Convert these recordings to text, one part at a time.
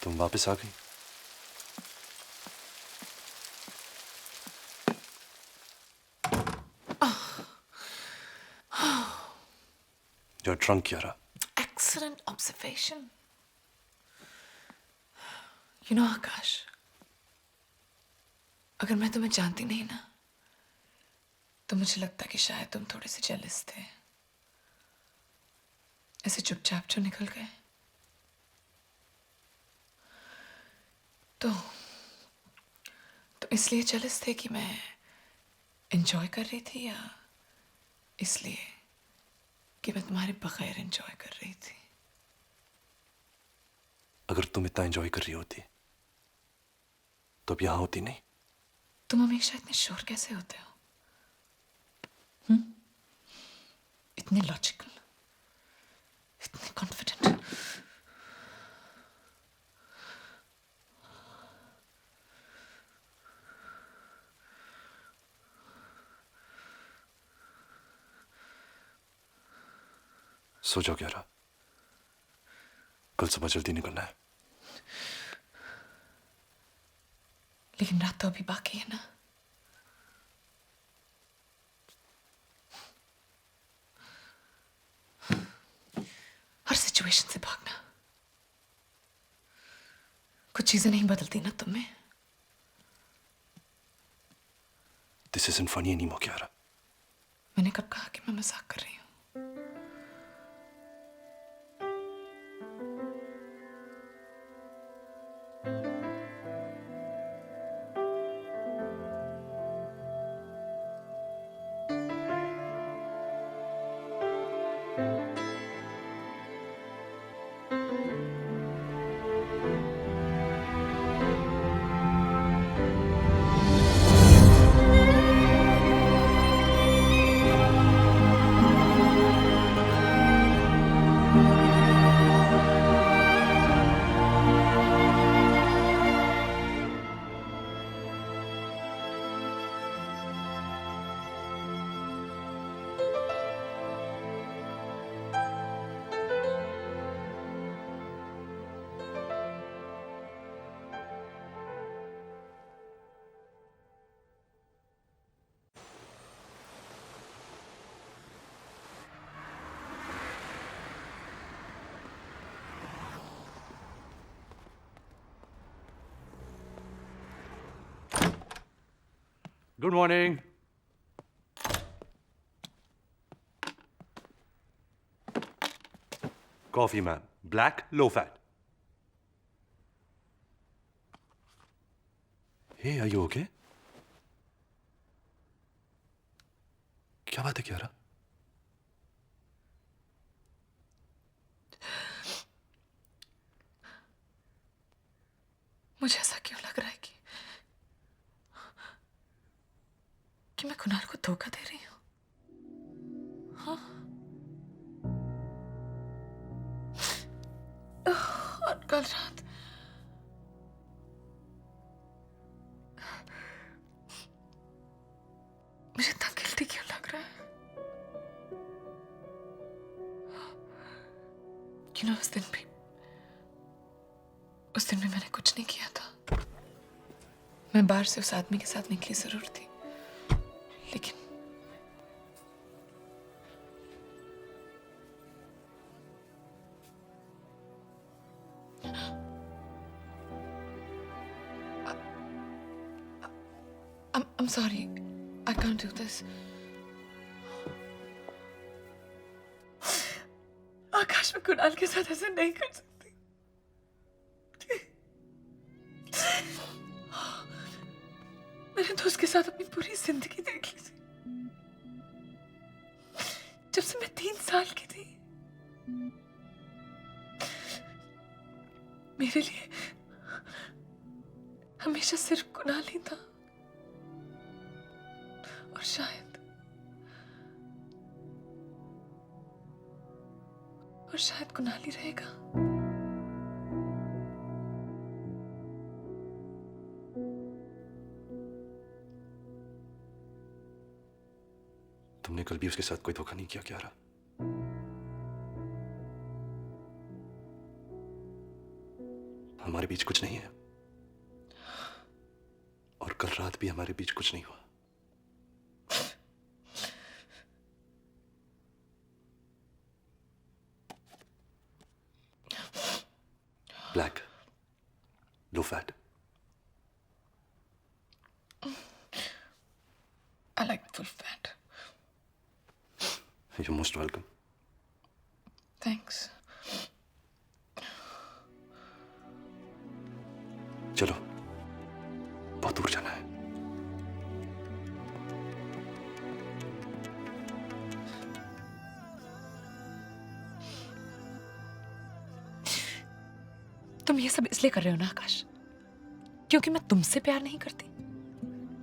तुम वापस आ गई। You're drunk, Yara. Excellent observation. You know, आकाश, अगर मैं तुम्हें जानती नहीं ना, तो मुझे लगता कि शायद तुम थोड़े से जेलस थे। ऐसे चुपचाप जो निकल गए। तो इसलिए जेलस थे कि मैं एंजॉय कर रही थी, या इसलिए कि मैं तुम्हारे बगैर एंजॉय कर रही थी? अगर तुम इतना एंजॉय कर रही होती तो अब यहां होती नहीं। तुम हमेशा इतने श्योर कैसे होते हो? इतने लॉजिकल, इतने कॉन्फिडेंट। सो जाओ यारा, कल सुबह जल्दी निकलना है। लेकिन रात तो अभी बाकी है ना। हर सिचुएशन से भागना, कुछ चीजें नहीं बदलती ना तुम में। This isn't funny anymore, Kiara. मैंने कब कहा कि मैं मजाक कर रही हूँ? Good morning. Coffee, ma'am. Black, low fat. Hey, are you okay? क्या बात है कियारा? मुझे ऐसा क्यों लग रहा है कि मैं कुणाल को धोखा दे रही हूँ? हाँ? और कल रात मुझे इतना गिल्टी क्यों लग रहा है? You know, उस दिन भी मैंने कुछ नहीं किया था। मैं बाहर से उस आदमी के साथ निकली जरूर थी, लेकिन I'm sorry. I can't do this. आकाश, मैं कुणाल के साथ ऐसे नहीं कर सकती। मैंने तो उसके साथ अपनी पूरी जिंदगी देख ली थी, जब से मैं 3 साल की थी। मेरे लिए हमेशा सिर्फ कुणाल ही था, और शायद कुणाल ही रहेगा। तुमने कल भी उसके साथ कोई धोखा नहीं किया क्यारा? हमारे बीच कुछ नहीं है, और कल रात भी हमारे बीच कुछ नहीं हुआ। Black, low fat. I like full fat. You're most welcome. Thanks. चलो, बहुत दूर जाना है। तुम ये सब इसलिए कर रहे हो ना आकाश, क्योंकि मैं तुमसे प्यार नहीं करती।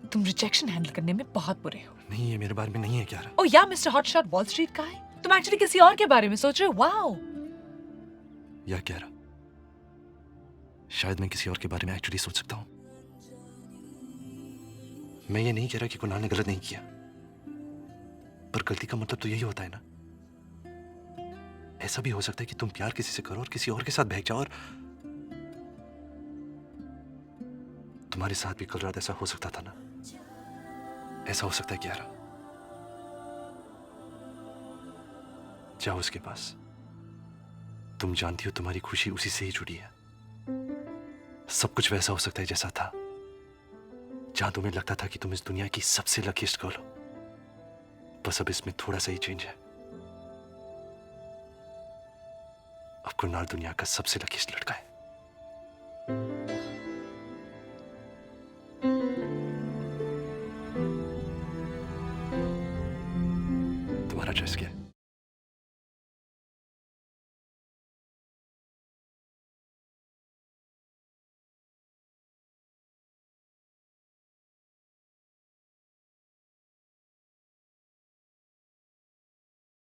तुम रिजेक्शन हैंडल करने में बहुत बुरे हो। नहीं, ये मेरे बारे में नहीं है क्यारा। ओ या मिस्टर हॉटशॉट वॉल स्ट्रीट का है? तुम एक्चुअली किसी और के बारे में सोच रहे हो। वाओ। या क्यारा, शायद मैं किसी और के बारे में एक्चुअली सोच सकता हूं। मैं ये नहीं कह रहा कि कुणाल ने गलत नहीं किया, पर गलती का मतलब तो यही होता है ना। ऐसा भी हो सकता है कि तुम प्यार किसी से करो और किसी और के साथ बहक जाओ, और तुम्हारे साथ भी कल रात ऐसा हो सकता था ना। ऐसा हो सकता है क्यारा। जाओ उसके पास। तुम जानती हो तुम्हारी खुशी उसी से ही जुड़ी है। सब कुछ वैसा हो सकता है जैसा था, जहां तुम्हें लगता था कि तुम इस दुनिया की सबसे लकीस्ट गर्ल हो। बस अब इसमें थोड़ा सा ही चेंज है। अब कुणाल दुनिया का सबसे लकीस्ट लड़का है। तुम्हारा ड्रेस क्या है?